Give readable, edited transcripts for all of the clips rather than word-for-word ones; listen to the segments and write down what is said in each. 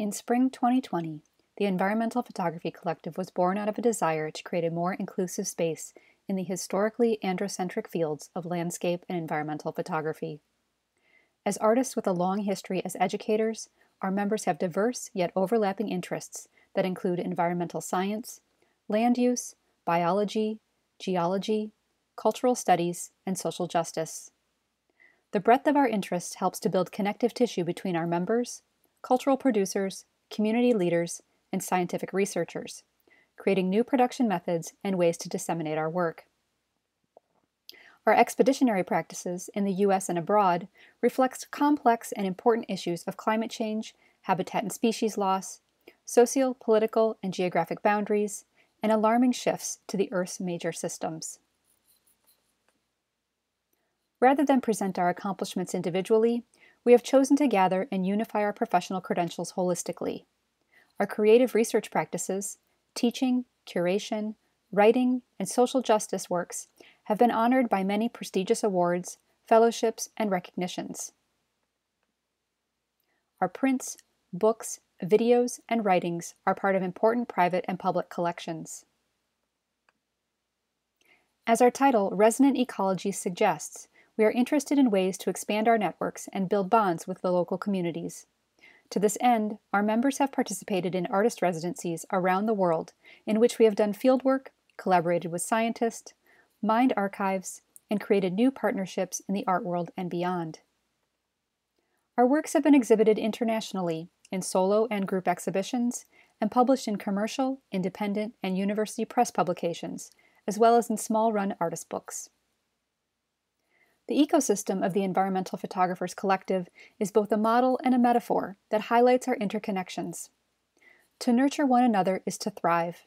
In spring 2020, the Environmental Photography Collective was born out of a desire to create a more inclusive space in the historically androcentric fields of landscape and environmental photography. As artists with a long history as educators, our members have diverse yet overlapping interests that include environmental science, land use, biology, geology, cultural studies, and social justice. The breadth of our interests helps to build connective tissue between our members, cultural producers, community leaders, and scientific researchers, creating new production methods and ways to disseminate our work. Our expeditionary practices in the U.S. and abroad reflect complex and important issues of climate change, habitat and species loss, socio, political, and geographic boundaries, and alarming shifts to the Earth's major systems. Rather than present our accomplishments individually, we have chosen to gather and unify our professional credentials holistically. Our creative research practices, teaching, curation, writing, and social justice works have been honored by many prestigious awards, fellowships, and recognitions. Our prints, books, videos, and writings are part of important private and public collections. As our title, Resonant Ecologies, suggests, we are interested in ways to expand our networks and build bonds with the local communities. To this end, our members have participated in artist residencies around the world in which we have done fieldwork, collaborated with scientists, mined archives, and created new partnerships in the art world and beyond. Our works have been exhibited internationally in solo and group exhibitions and published in commercial, independent, and university press publications, as well as in small-run artist books. The ecosystem of the Environmental Photographers Collective is both a model and a metaphor that highlights our interconnections. To nurture one another is to thrive.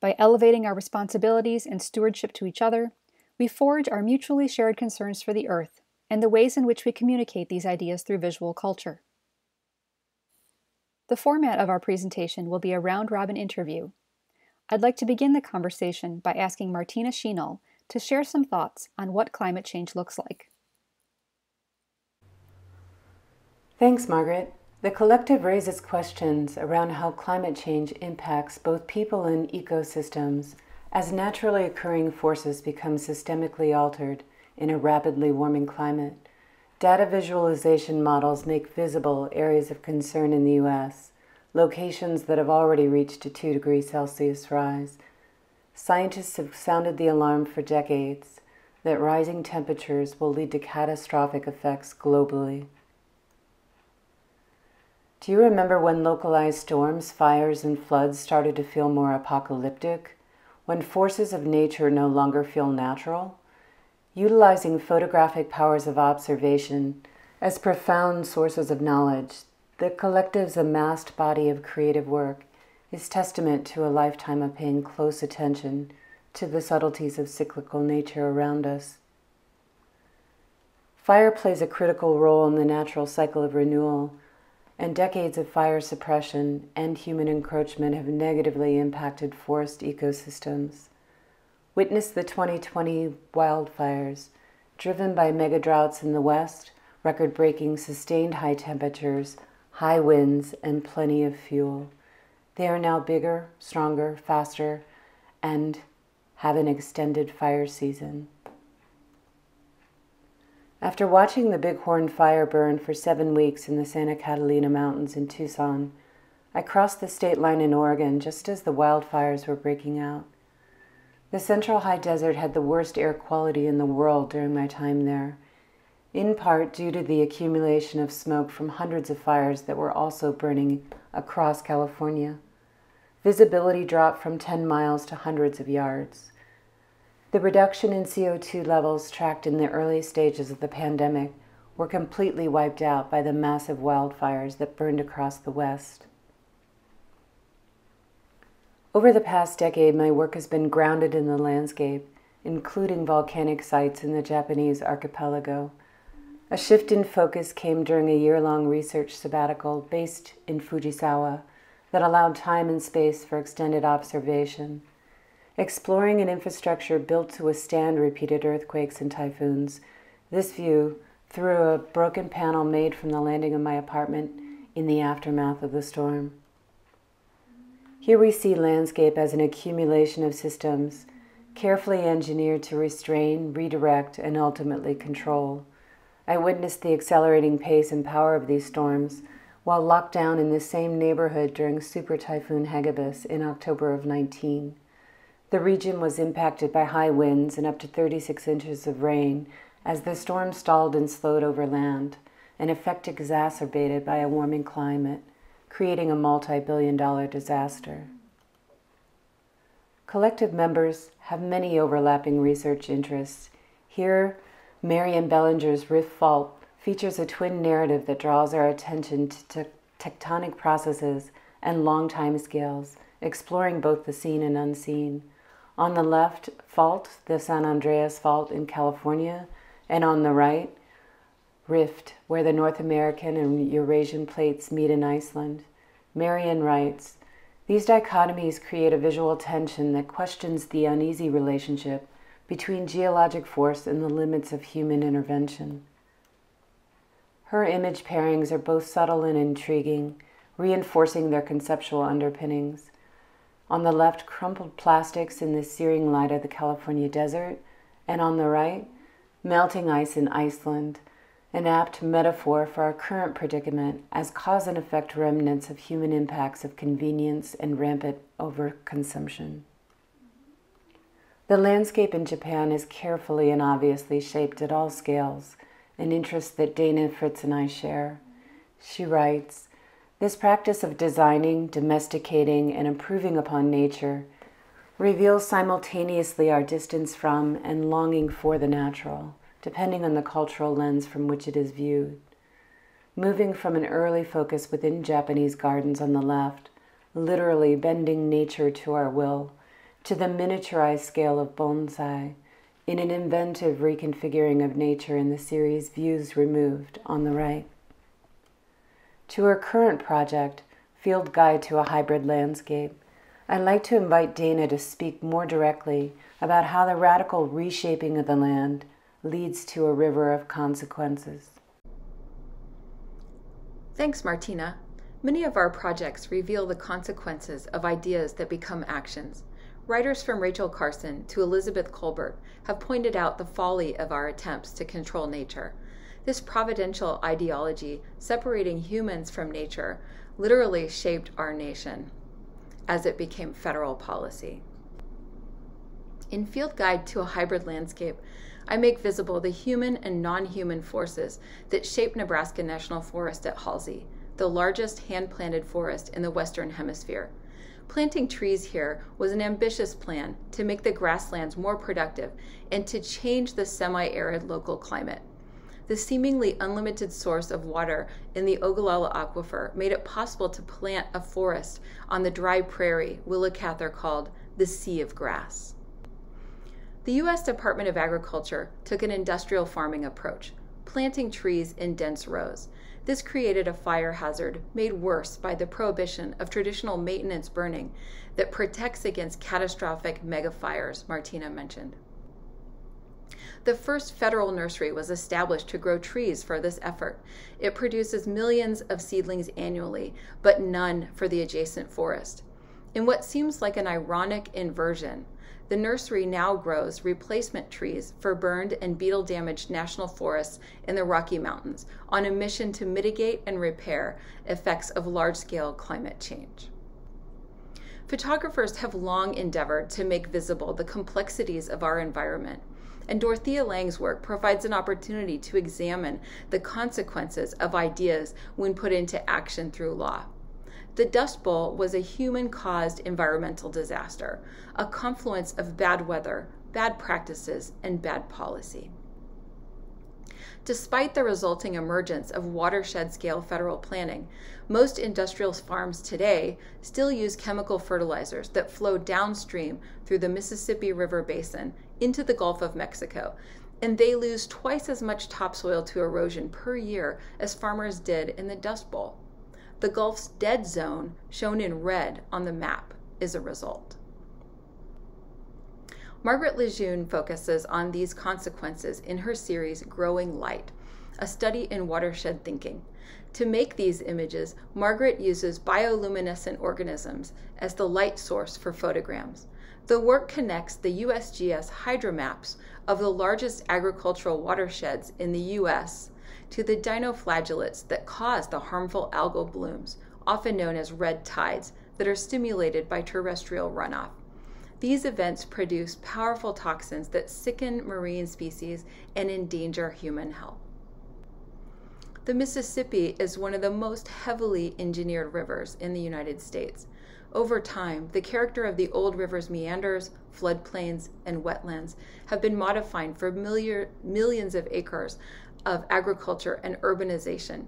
By elevating our responsibilities and stewardship to each other, we forge our mutually shared concerns for the Earth and the ways in which we communicate these ideas through visual culture. The format of our presentation will be a round-robin interview. I'd like to begin the conversation by asking Martina Schienel to share some thoughts on what climate change looks like. Thanks, Margaret. The collective raises questions around how climate change impacts both people and ecosystems as naturally occurring forces become systemically altered in a rapidly warming climate. Data visualization models make visible areas of concern in the U.S., locations that have already reached a 2 degrees Celsius rise. Scientists have sounded the alarm for decades that rising temperatures will lead to catastrophic effects globally. Do you remember when localized storms, fires, and floods started to feel more apocalyptic? When forces of nature no longer feel natural? Utilizing photographic powers of observation as profound sources of knowledge, the collective's amassed body of creative work is testament to a lifetime of paying close attention to the subtleties of cyclical nature around us. Fire plays a critical role in the natural cycle of renewal, and decades of fire suppression and human encroachment have negatively impacted forest ecosystems. Witness the 2020 wildfires, driven by megadroughts in the West, record-breaking sustained high temperatures, high winds, and plenty of fuel. They are now bigger, stronger, faster, and have an extended fire season. After watching the Bighorn Fire burn for 7 weeks in the Santa Catalina Mountains in Tucson, I crossed the state line in Oregon just as the wildfires were breaking out. The Central High Desert had the worst air quality in the world during my time there, in part due to the accumulation of smoke from hundreds of fires that were also burning across California. Visibility dropped from 10 miles to hundreds of yards. The reduction in CO2 levels tracked in the early stages of the pandemic were completely wiped out by the massive wildfires that burned across the West. Over the past decade, my work has been grounded in the landscape, including volcanic sites in the Japanese archipelago. A shift in focus came during a year-long research sabbatical based in Fujisawa that allowed time and space for extended observation. Exploring an infrastructure built to withstand repeated earthquakes and typhoons, this view, through a broken panel made from the landing of my apartment, in the aftermath of the storm. Here we see landscape as an accumulation of systems, carefully engineered to restrain, redirect, and ultimately control. I witnessed the accelerating pace and power of these storms while locked down in this same neighborhood during Super Typhoon Hagibis in October of 19. The region was impacted by high winds and up to 36 inches of rain as the storm stalled and slowed over land, an effect exacerbated by a warming climate, creating a multi-billion-dollar disaster. Collective members have many overlapping research interests. Here, Marian Bellinger's Rift Fault features a twin narrative that draws our attention to tectonic processes and long time scales, exploring both the seen and unseen. On the left, fault, the San Andreas Fault in California, and on the right, rift, where the North American and Eurasian plates meet in Iceland. Marian writes, "These dichotomies create a visual tension that questions the uneasy relationship between geologic force and the limits of human intervention." Her image pairings are both subtle and intriguing, reinforcing their conceptual underpinnings. On the left, crumpled plastics in the searing light of the California desert, and on the right, melting ice in Iceland, an apt metaphor for our current predicament as cause and effect remnants of human impacts of convenience and rampant overconsumption. The landscape in Japan is carefully and obviously shaped at all scales, an interest that Dana Fritz and I share. She writes, "This practice of designing, domesticating, and improving upon nature reveals simultaneously our distance from and longing for the natural, depending on the cultural lens from which it is viewed. Moving from an early focus within Japanese gardens on the left, literally bending nature to our will, to the miniaturized scale of bonsai, in an inventive reconfiguring of nature in the series Views Removed on the right. To her current project, Field Guide to a Hybrid Landscape, I'd like to invite Dana to speak more directly about how the radical reshaping of the land leads to a river of consequences. Thanks, Martina. Many of our projects reveal the consequences of ideas that become actions. Writers from Rachel Carson to Elizabeth Colbert have pointed out the folly of our attempts to control nature. This providential ideology, separating humans from nature, literally shaped our nation as it became federal policy. In Field Guide to a Hybrid Landscape, I make visible the human and non-human forces that shape Nebraska National Forest at Halsey, the largest hand-planted forest in the Western Hemisphere. Planting trees here was an ambitious plan to make the grasslands more productive and to change the semi-arid local climate. The seemingly unlimited source of water in the Ogallala Aquifer made it possible to plant a forest on the dry prairie Willa Cather called the Sea of Grass. The U.S. Department of Agriculture took an industrial farming approach, planting trees in dense rows. This created a fire hazard made worse by the prohibition of traditional maintenance burning that protects against catastrophic megafires Martina mentioned. The first federal nursery was established to grow trees for this effort. It produces millions of seedlings annually, but none for the adjacent forest. In what seems like an ironic inversion, the nursery now grows replacement trees for burned and beetle-damaged national forests in the Rocky Mountains on a mission to mitigate and repair effects of large-scale climate change. Photographers have long endeavored to make visible the complexities of our environment, and Dorothea Lange's work provides an opportunity to examine the consequences of ideas when put into action through law. The Dust Bowl was a human-caused environmental disaster, a confluence of bad weather, bad practices, and bad policy. Despite the resulting emergence of watershed-scale federal planning, most industrial farms today still use chemical fertilizers that flow downstream through the Mississippi River Basin into the Gulf of Mexico, and they lose twice as much topsoil to erosion per year as farmers did in the Dust Bowl. The Gulf's dead zone, shown in red on the map, is a result. Margaret Lejeune focuses on these consequences in her series Growing Light, a study in watershed thinking. To make these images, Margaret uses bioluminescent organisms as the light source for photograms. The work connects the USGS hydromaps of the largest agricultural watersheds in the U.S. to the dinoflagellates that cause the harmful algal blooms, often known as red tides, that are stimulated by terrestrial runoff. These events produce powerful toxins that sicken marine species and endanger human health. The Mississippi is one of the most heavily engineered rivers in the United States. Over time, the character of the old river's meanders, floodplains, and wetlands have been modified for millions of acres of agriculture and urbanization,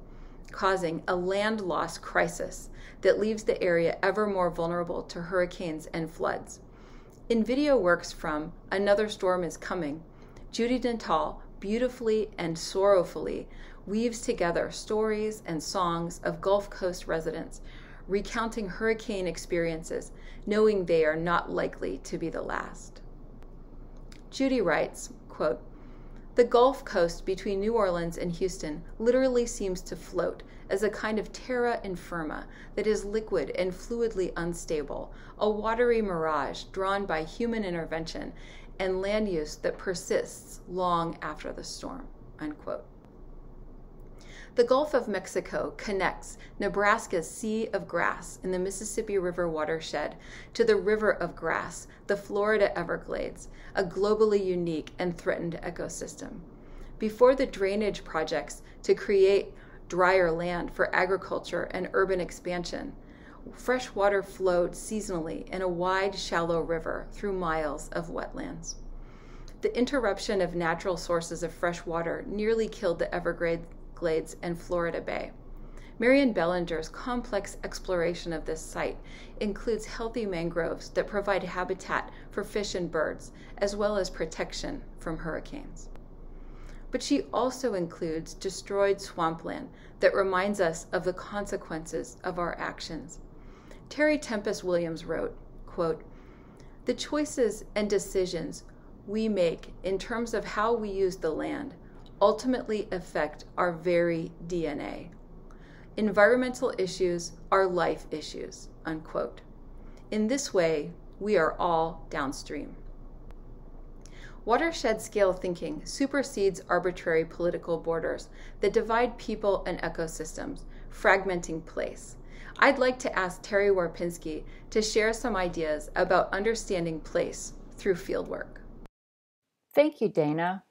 causing a land loss crisis that leaves the area ever more vulnerable to hurricanes and floods. In video works from Another Storm is Coming, Judy Dental beautifully and sorrowfully weaves together stories and songs of Gulf Coast residents recounting hurricane experiences, knowing they are not likely to be the last. Judy writes, quote, "The Gulf Coast between New Orleans and Houston literally seems to float as a kind of terra infirma that is liquid and fluidly unstable, a watery mirage drawn by human intervention and land use that persists long after the storm," unquote. The Gulf of Mexico connects Nebraska's Sea of Grass in the Mississippi River watershed to the River of Grass, the Florida Everglades, a globally unique and threatened ecosystem. Before the drainage projects to create drier land for agriculture and urban expansion, fresh water flowed seasonally in a wide, shallow river through miles of wetlands. The interruption of natural sources of fresh water nearly killed the Everglades and Florida Bay. Marion Bellinger's complex exploration of this site includes healthy mangroves that provide habitat for fish and birds, as well as protection from hurricanes. But she also includes destroyed swampland that reminds us of the consequences of our actions. Terry Tempest Williams wrote, quote, "The choices and decisions we make in terms of how we use the land ultimately affect our very DNA. Environmental issues are life issues," unquote. In this way, we are all downstream. Watershed scale thinking supersedes arbitrary political borders that divide people and ecosystems, fragmenting place. I'd like to ask Terry Warpinski to share some ideas about understanding place through fieldwork. Thank you, Dana.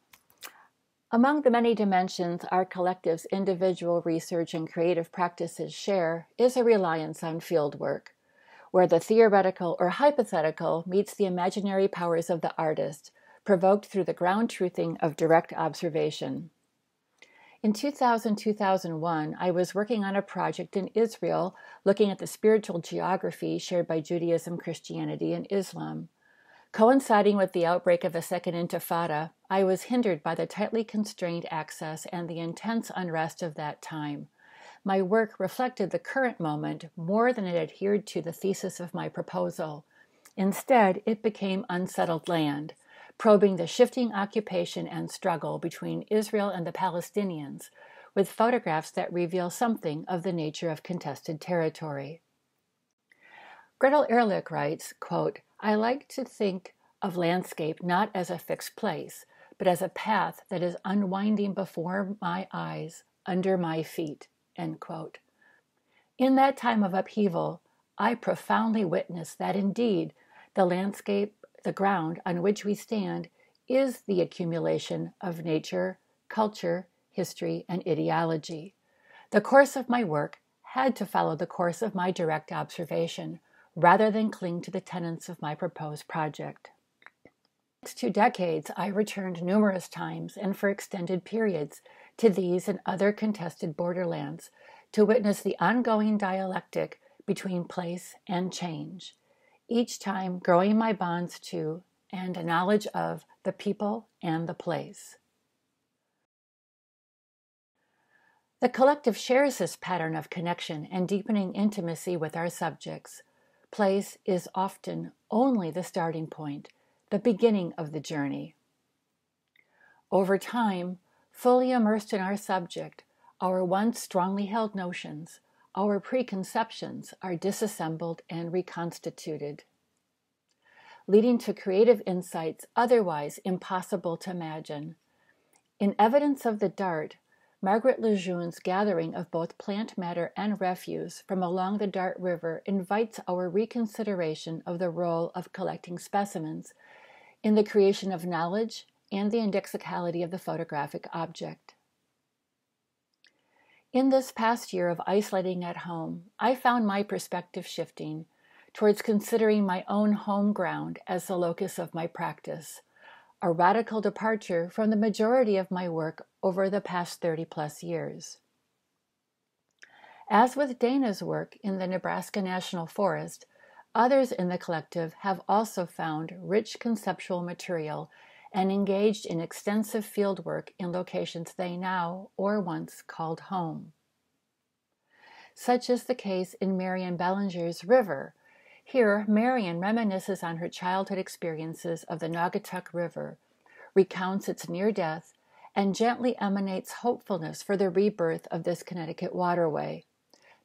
Among the many dimensions our collective's individual research and creative practices share is a reliance on fieldwork, where the theoretical or hypothetical meets the imaginary powers of the artist, provoked through the ground truthing of direct observation. In 2000-2001, I was working on a project in Israel looking at the spiritual geography shared by Judaism, Christianity, and Islam. Coinciding with the outbreak of a second intifada, I was hindered by the tightly constrained access and the intense unrest of that time. My work reflected the current moment more than it adhered to the thesis of my proposal. Instead, it became unsettled land, probing the shifting occupation and struggle between Israel and the Palestinians, with photographs that reveal something of the nature of contested territory. Gretel Ehrlich writes, quote, "I like to think of landscape not as a fixed place, but as a path that is unwinding before my eyes, under my feet," end quote. In that time of upheaval, I profoundly witnessed that indeed the landscape, the ground on which we stand, is the accumulation of nature, culture, history, and ideology. The course of my work had to follow the course of my direct observation, rather than cling to the tenets of my proposed project. The next 2 decades, I returned numerous times and for extended periods to these and other contested borderlands to witness the ongoing dialectic between place and change, each time growing my bonds to and a knowledge of the people and the place. The collective shares this pattern of connection and deepening intimacy with our subjects. Place is often only the starting point, the beginning of the journey. Over time, Fully immersed in our subject, our once strongly held notions, our preconceptions are disassembled and reconstituted, leading to creative insights otherwise impossible to imagine. In Evidence of the Dart, Margaret Lejeune's gathering of both plant matter and refuse from along the Dart River invites our reconsideration of the role of collecting specimens in the creation of knowledge and the indexicality of the photographic object. In this past year of isolating at home, I found my perspective shifting towards considering my own home ground as the locus of my practice, a radical departure from the majority of my work over the past 30-plus years. As with Dana's work in the Nebraska National Forest, others in the collective have also found rich conceptual material and engaged in extensive fieldwork in locations they now or once called home. Such is the case in Marian Bellinger's River. Here, Marian reminisces on her childhood experiences of the Naugatuck River, recounts its near death, and gently emanates hopefulness for the rebirth of this Connecticut waterway.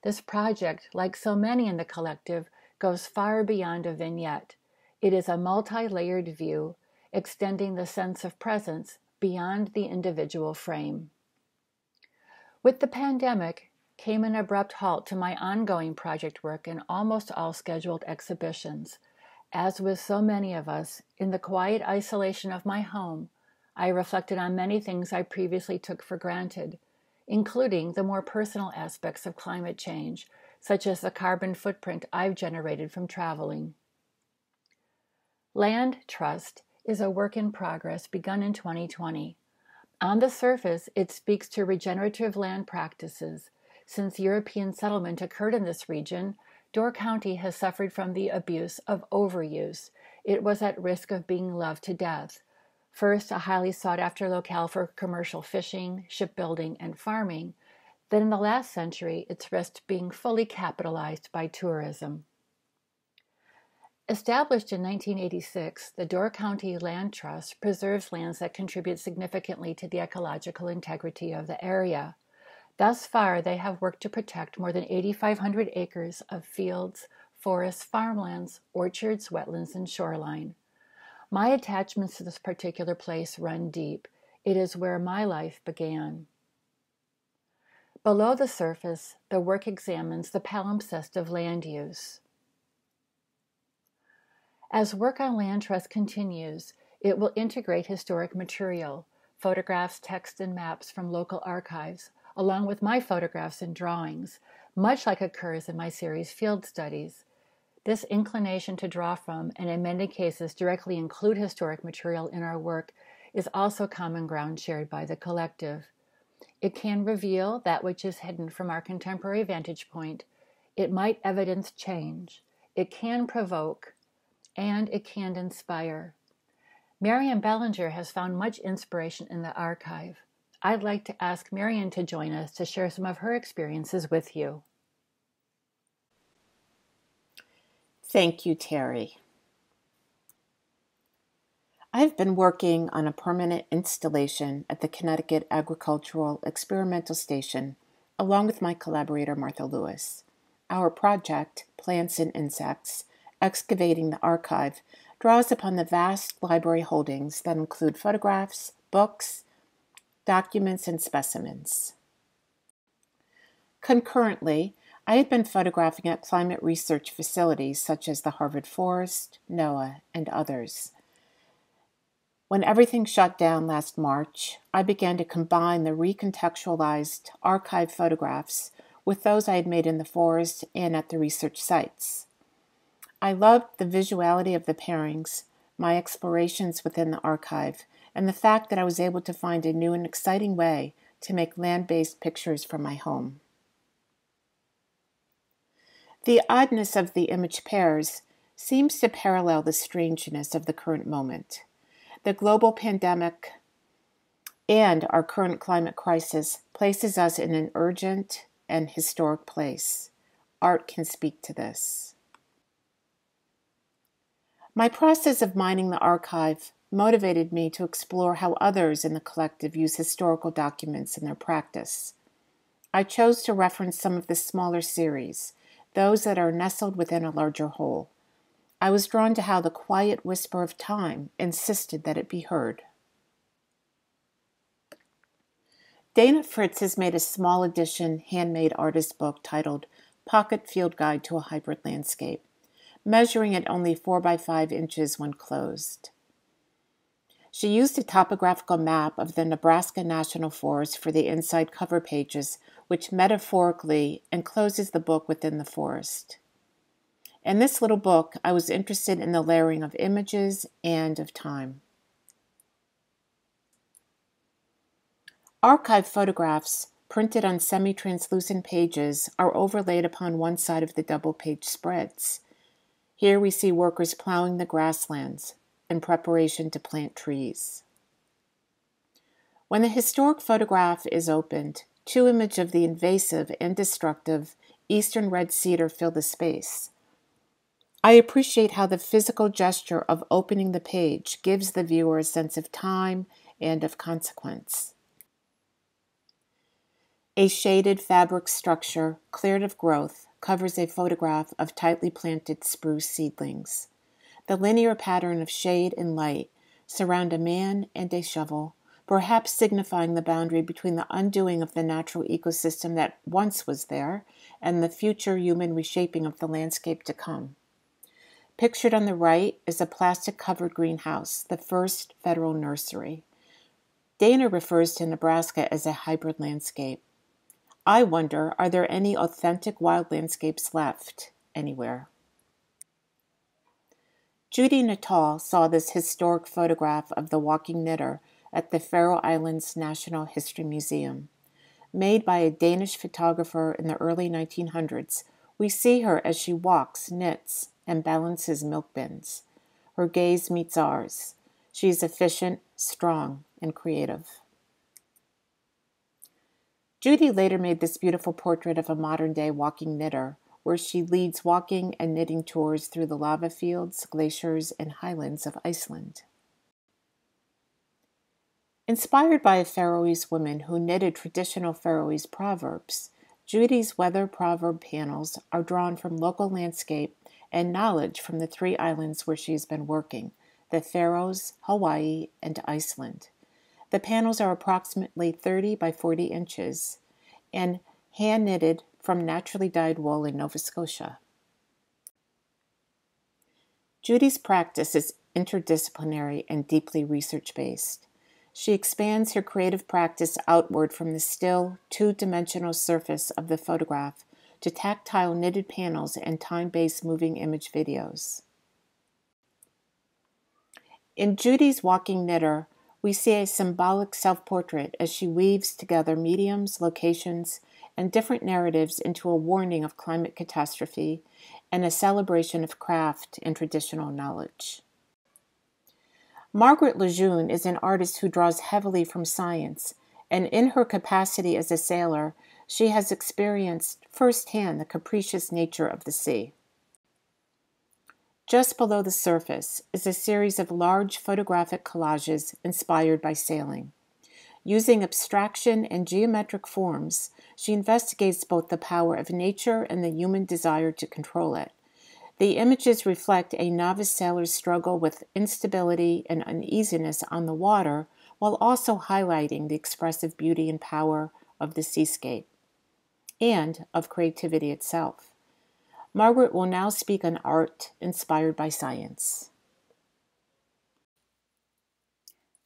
This project, like so many in the collective, goes far beyond a vignette. It is a multi-layered view, extending the sense of presence beyond the individual frame. With the pandemic came an abrupt halt to my ongoing project work and almost all scheduled exhibitions. As with so many of us, in the quiet isolation of my home, I reflected on many things I previously took for granted, including the more personal aspects of climate change, such as the carbon footprint I've generated from traveling. Land Trust is a work in progress begun in 2020. On the surface, it speaks to regenerative land practices. Since European settlement occurred in this region, Door County has suffered from the abuse of overuse. It was at risk of being loved to death. First, a highly sought-after locale for commercial fishing, shipbuilding, and farming. Then in the last century, it's risked being fully capitalized by tourism. Established in 1986, the Door County Land Trust preserves lands that contribute significantly to the ecological integrity of the area. Thus far, they have worked to protect more than 8,500 acres of fields, forests, farmlands, orchards, wetlands, and shoreline. My attachments to this particular place run deep. It is where my life began. Below the surface, the work examines the palimpsest of land use. As work on land trust continues, it will integrate historic material, photographs, text, and maps from local archives, along with my photographs and drawings, much like occurs in my series Field Studies. This inclination to draw from, and in many cases directly include historic material in our work, is also common ground shared by the collective. It can reveal that which is hidden from our contemporary vantage point. It might evidence change. It can provoke, and it can inspire. Marian Bellinger has found much inspiration in the archive. I'd like to ask Marian to join us to share some of her experiences with you. Thank you, Terry. I've been working on a permanent installation at the Connecticut Agricultural Experimental Station, along with my collaborator, Martha Lewis. Our project, Plants and Insects, Excavating the Archive, draws upon the vast library holdings that include photographs, books, documents, and specimens. Concurrently, I had been photographing at climate research facilities such as the Harvard Forest, NOAA, and others. When everything shut down last March, I began to combine the recontextualized archive photographs with those I had made in the forest and at the research sites. I loved the visuality of the pairings, my explorations within the archive, and the fact that I was able to find a new and exciting way to make land-based pictures from my home. The oddness of the image pairs seems to parallel the strangeness of the current moment. The global pandemic and our current climate crisis places us in an urgent and historic place. Art can speak to this. My process of mining the archive motivated me to explore how others in the collective use historical documents in their practice. I chose to reference some of the smaller series, those that are nestled within a larger whole. I was drawn to how the quiet whisper of time insisted that it be heard. Dana Fritz has made a small edition handmade artist book titled Pocket Field Guide to a Hybrid Landscape, measuring at only 4 by 5 inches when closed. She used a topographical map of the Nebraska National Forest for the inside cover pages, which metaphorically encloses the book within the forest. In this little book, I was interested in the layering of images and of time. Archive photographs printed on semi-translucent pages are overlaid upon one side of the double-page spreads. Here we see workers plowing the grasslands in preparation to plant trees. When the historic photograph is opened, 2 images of the invasive and destructive eastern red cedar fill the space. I appreciate how the physical gesture of opening the page gives the viewer a sense of time and of consequence. A shaded fabric structure, cleared of growth, covers a photograph of tightly planted spruce seedlings. The linear pattern of shade and light surround a man and a shovel, perhaps signifying the boundary between the undoing of the natural ecosystem that once was there and the future human reshaping of the landscape to come. Pictured on the right is a plastic-covered greenhouse, the first federal nursery. Dana refers to Nebraska as a hybrid landscape. I wonder, are there any authentic wild landscapes left anywhere? Judy Nuttall saw this historic photograph of the walking knitter at the Faroe Islands National History Museum. Made by a Danish photographer in the early 1900s, we see her as she walks, knits, and balances milk bins. Her gaze meets ours. She is efficient, strong, and creative. Judy later made this beautiful portrait of a modern-day walking knitter, where she leads walking and knitting tours through the lava fields, glaciers, and highlands of Iceland. Inspired by a Faroese woman who knitted traditional Faroese proverbs, Judy's weather proverb panels are drawn from local landscape and knowledge from the 3 islands where she's been working, the Faroes, Hawaii, and Iceland. The panels are approximately 30 by 40 inches and hand-knitted from naturally dyed wool in Nova Scotia. Judy's practice is interdisciplinary and deeply research-based. She expands her creative practice outward from the still, 2-dimensional surface of the photograph to tactile knitted panels and time-based moving image videos. In Judy's Walking Knitter, we see a symbolic self-portrait as she weaves together mediums, locations, and different narratives into a warning of climate catastrophe and a celebration of craft and traditional knowledge. Margaret Lejeune is an artist who draws heavily from science, and in her capacity as a sailor, she has experienced firsthand the capricious nature of the sea. Just below the surface is a series of large photographic collages inspired by sailing. Using abstraction and geometric forms, she investigates both the power of nature and the human desire to control it. The images reflect a novice sailor's struggle with instability and uneasiness on the water, while also highlighting the expressive beauty and power of the seascape and of creativity itself. Margaret will now speak on art inspired by science.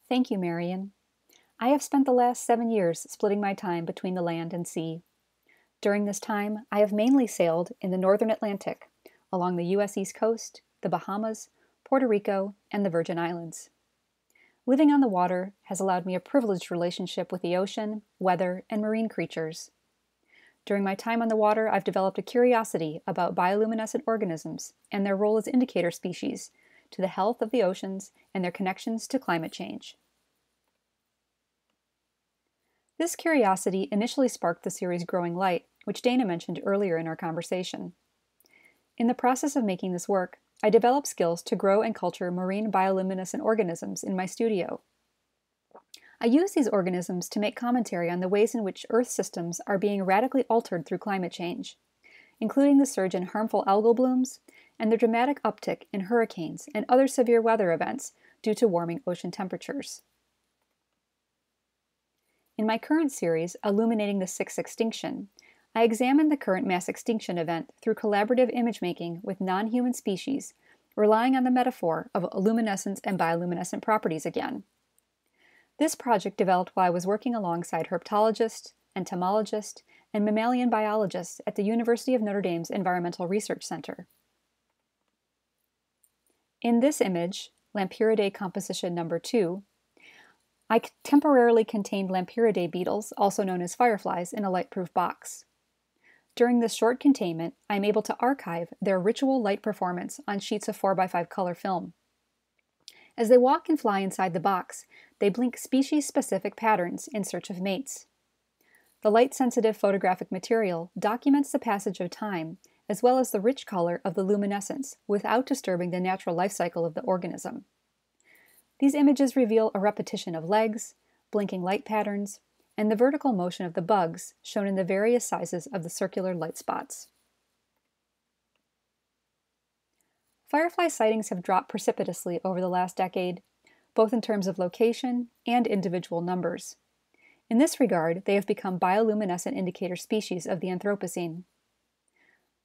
Thank you, Marion. I have spent the last 7 years splitting my time between the land and sea. During this time, I have mainly sailed in the northern Atlantic, along the U.S. East Coast, the Bahamas, Puerto Rico, and the Virgin Islands. Living on the water has allowed me a privileged relationship with the ocean, weather, and marine creatures. During my time on the water, I've developed a curiosity about bioluminescent organisms and their role as indicator species to the health of the oceans and their connections to climate change. This curiosity initially sparked the series Growing Light, which Dana mentioned earlier in our conversation. In the process of making this work, I developed skills to grow and culture marine bioluminescent organisms in my studio. I use these organisms to make commentary on the ways in which Earth systems are being radically altered through climate change, including the surge in harmful algal blooms and the dramatic uptick in hurricanes and other severe weather events due to warming ocean temperatures. In my current series, Illuminating the Sixth Extinction, I examined the current mass extinction event through collaborative image-making with non-human species, relying on the metaphor of luminescence and bioluminescent properties again. This project developed while I was working alongside herpetologists, entomologists, and mammalian biologists at the University of Notre Dame's Environmental Research Center. In this image, Lampyridae composition number 2, I temporarily contained Lampyridae beetles, also known as fireflies, in a light-proof box. During this short containment, I am able to archive their ritual light performance on sheets of 4x5 color film. As they walk and fly inside the box, they blink species-specific patterns in search of mates. The light-sensitive photographic material documents the passage of time, as well as the rich color of the luminescence, without disturbing the natural life cycle of the organism. These images reveal a repetition of legs, blinking light patterns, and the vertical motion of the bugs shown in the various sizes of the circular light spots. Firefly sightings have dropped precipitously over the last decade, both in terms of location and individual numbers. In this regard, they have become bioluminescent indicator species of the Anthropocene.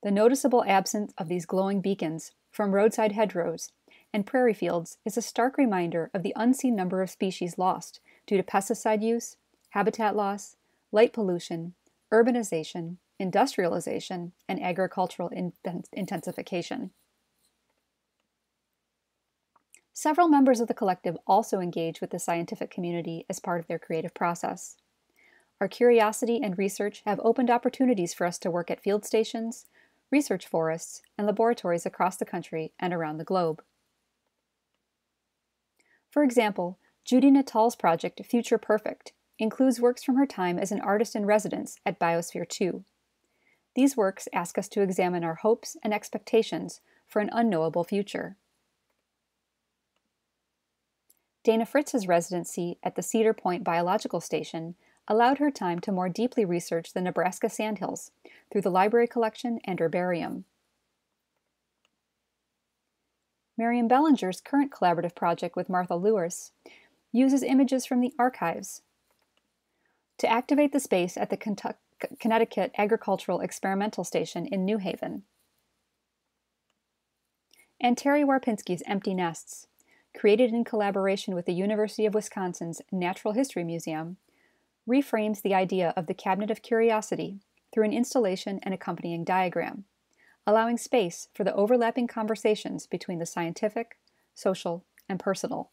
The noticeable absence of these glowing beacons from roadside hedgerows and prairie fields is a stark reminder of the unseen number of species lost due to pesticide use, habitat loss, light pollution, urbanization, industrialization, and agricultural intensification. Several members of the collective also engage with the scientific community as part of their creative process. Our curiosity and research have opened opportunities for us to work at field stations, research forests, and laboratories across the country and around the globe. For example, Judy Nuttall's project Future Perfect includes works from her time as an artist in residence at Biosphere 2. These works ask us to examine our hopes and expectations for an unknowable future. Dana Fritz's residency at the Cedar Point Biological Station allowed her time to more deeply research the Nebraska sandhills through the library collection and herbarium. Miriam Bellinger's current collaborative project with Martha Lewis uses images from the archives to activate the space at the Connecticut Agricultural Experimental Station in New Haven. And Terry Warpinski's Empty Nests, created in collaboration with the University of Wisconsin's Natural History Museum, reframes the idea of the Cabinet of Curiosity through an installation and accompanying diagram, allowing space for the overlapping conversations between the scientific, social, and personal.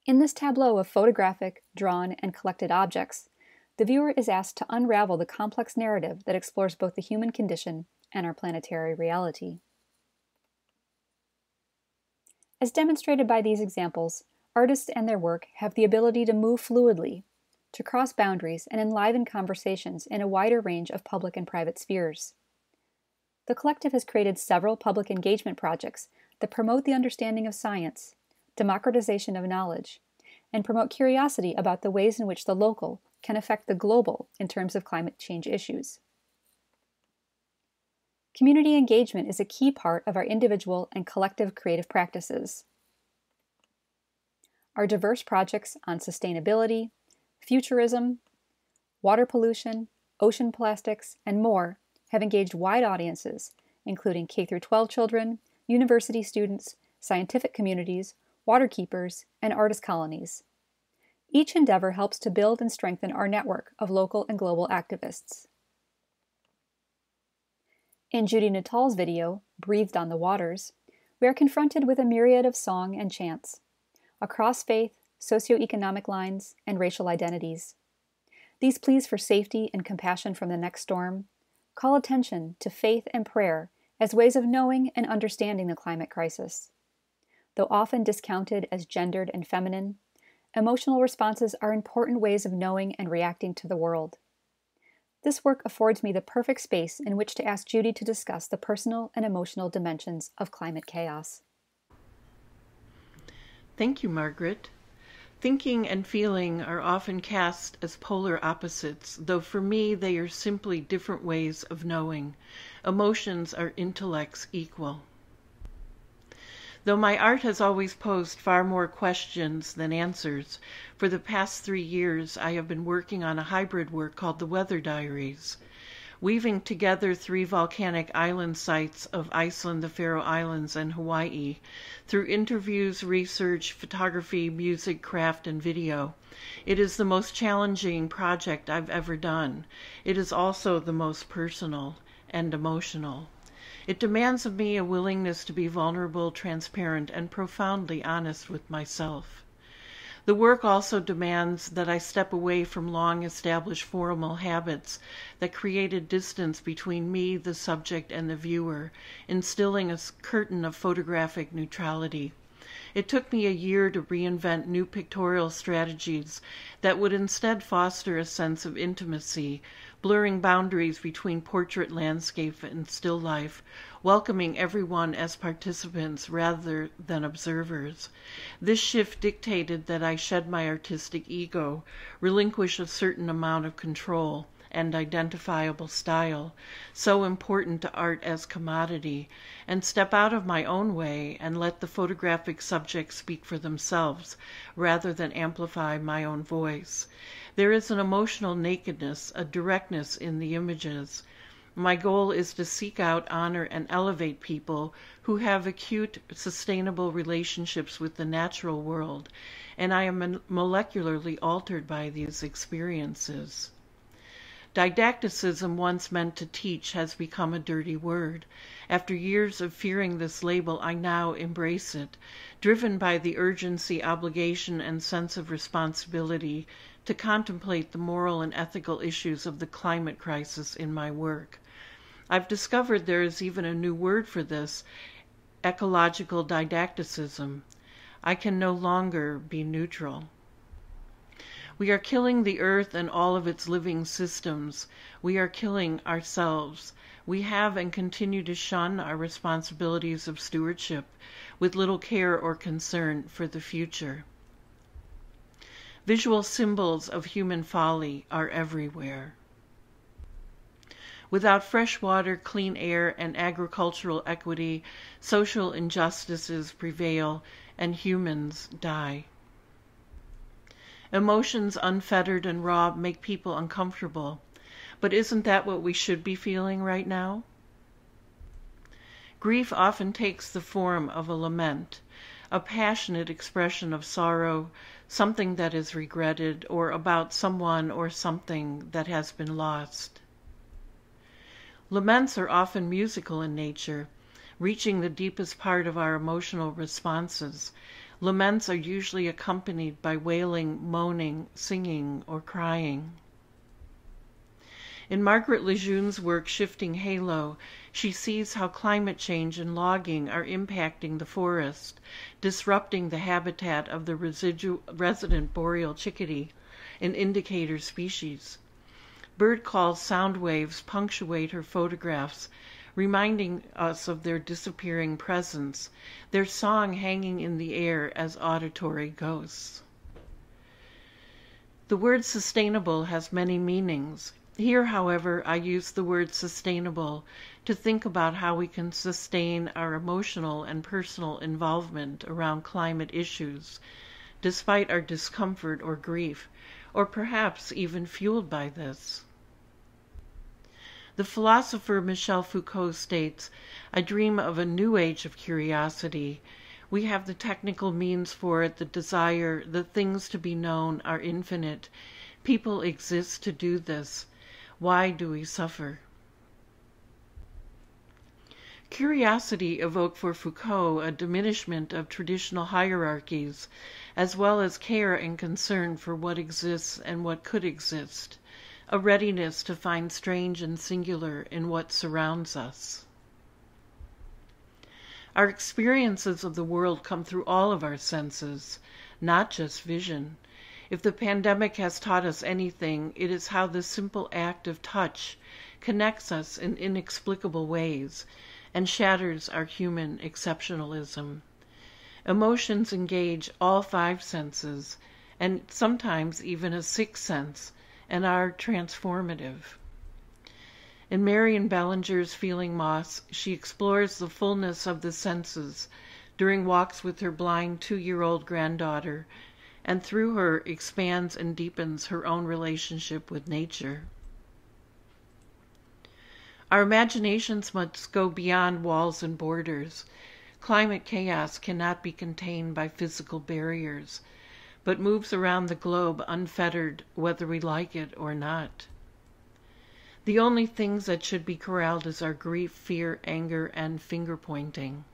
In this tableau of photographic, drawn, and collected objects, the viewer is asked to unravel the complex narrative that explores both the human condition and our planetary reality. As demonstrated by these examples, artists and their work have the ability to move fluidly, to cross boundaries and enliven conversations in a wider range of public and private spheres. The collective has created several public engagement projects that promote the understanding of science, democratization of knowledge, and promote curiosity about the ways in which the local can affect the global in terms of climate change issues. Community engagement is a key part of our individual and collective creative practices. Our diverse projects on sustainability, futurism, water pollution, ocean plastics, and more have engaged wide audiences, including K-12 children, university students, scientific communities, waterkeepers, and artist colonies. Each endeavor helps to build and strengthen our network of local and global activists. In Judy Nuttall's video, Breathed on the Waters, we are confronted with a myriad of song and chants, across faith, socioeconomic lines, and racial identities. These pleas for safety and compassion from the next storm call attention to faith and prayer as ways of knowing and understanding the climate crisis. Though often discounted as gendered and feminine, emotional responses are important ways of knowing and reacting to the world. This work affords me the perfect space in which to ask Judy to discuss the personal and emotional dimensions of climate chaos. Thank you, Margaret. Thinking and feeling are often cast as polar opposites, though for me they are simply different ways of knowing. Emotions are intellects equal. Though my art has always posed far more questions than answers, for the past 3 years I have been working on a hybrid work called The Weather Diaries, weaving together 3 volcanic island sites of Iceland, the Faroe Islands, and Hawaii, through interviews, research, photography, music, craft, and video. It is the most challenging project I've ever done. It is also the most personal and emotional. It demands of me a willingness to be vulnerable, transparent, and profoundly honest with myself. The work also demands that I step away from long-established formal habits that created distance between me, the subject, and the viewer, instilling a curtain of photographic neutrality. It took me a year to reinvent new pictorial strategies that would instead foster a sense of intimacy, blurring boundaries between portrait, landscape, and still life, welcoming everyone as participants rather than observers. This shift dictated that I shed my artistic ego, relinquish a certain amount of control and identifiable style, so important to art as commodity, and step out of my own way and let the photographic subjects speak for themselves, rather than amplify my own voice. There is an emotional nakedness, a directness in the images. My goal is to seek out, honor, and elevate people who have acute, sustainable relationships with the natural world, and I am molecularly altered by these experiences. Didacticism, once meant to teach, has become a dirty word. After years of fearing this label, I now embrace it, driven by the urgency, obligation, and sense of responsibility to contemplate the moral and ethical issues of the climate crisis in my work. I've discovered there is even a new word for this, ecological didacticism. I can no longer be neutral. We are killing the earth and all of its living systems. We are killing ourselves. We have and continue to shun our responsibilities of stewardship with little care or concern for the future. Visual symbols of human folly are everywhere. Without fresh water, clean air, and agricultural equity, social injustices prevail and humans die. Emotions unfettered and raw make people uncomfortable, but isn't that what we should be feeling right now? Grief often takes the form of a lament, a passionate expression of sorrow, something that is regretted, or about someone or something that has been lost. Laments are often musical in nature, reaching the deepest part of our emotional responses. Laments are usually accompanied by wailing, moaning, singing, or crying. In Margaret Lejeune's work, Shifting Halo, she sees how climate change and logging are impacting the forest, disrupting the habitat of the resident boreal chickadee, an indicator species. Bird call sound waves punctuate her photographs, reminding us of their disappearing presence, their song hanging in the air as auditory ghosts. The word sustainable has many meanings. Here, however, I use the word sustainable to think about how we can sustain our emotional and personal involvement around climate issues, despite our discomfort or grief, or perhaps even fueled by this. The philosopher Michel Foucault states, "I dream of a new age of curiosity. We have the technical means for it, the desire, the things to be known are infinite. People exist to do this. Why do we suffer?" Curiosity evoked for Foucault a diminishment of traditional hierarchies, as well as care and concern for what exists and what could exist, a readiness to find strange and singular in what surrounds us. Our experiences of the world come through all of our senses, not just vision. If the pandemic has taught us anything, it is how the simple act of touch connects us in inexplicable ways and shatters our human exceptionalism. Emotions engage all 5 senses, and sometimes even a 6th sense, and are transformative. In Marion Bellinger's Feeling Moss, she explores the fullness of the senses during walks with her blind 2-year-old granddaughter, and through her expands and deepens her own relationship with nature. Our imaginations must go beyond walls and borders. Climate chaos cannot be contained by physical barriers, but moves around the globe unfettered, whether we like it or not. The only things that should be corralled is our grief, fear, anger, and finger-pointing.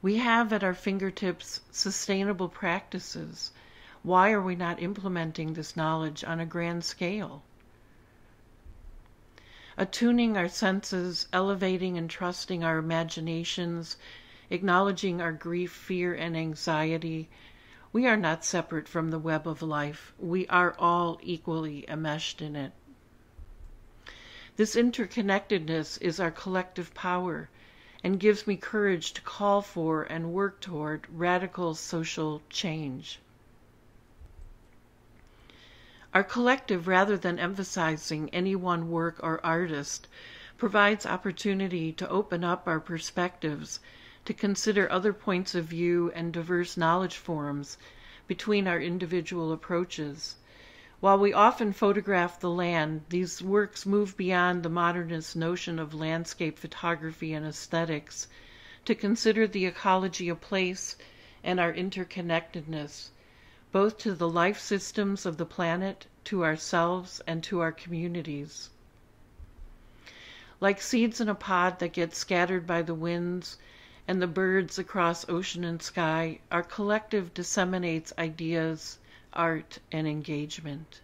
We have at our fingertips sustainable practices. Why are we not implementing this knowledge on a grand scale? Attuning our senses, elevating and trusting our imaginations, acknowledging our grief, fear, and anxiety. We are not separate from the web of life. We are all equally enmeshed in it. This interconnectedness is our collective power and gives me courage to call for and work toward radical social change. Our collective, rather than emphasizing any one work or artist, provides opportunity to open up our perspectives, to consider other points of view and diverse knowledge forms between our individual approaches. While we often photograph the land, these works move beyond the modernist notion of landscape photography and aesthetics to consider the ecology of place and our interconnectedness, both to the life systems of the planet, to ourselves, and to our communities. Like seeds in a pod that get scattered by the winds and the birds across ocean and sky, our collective disseminates ideas, art, and engagement.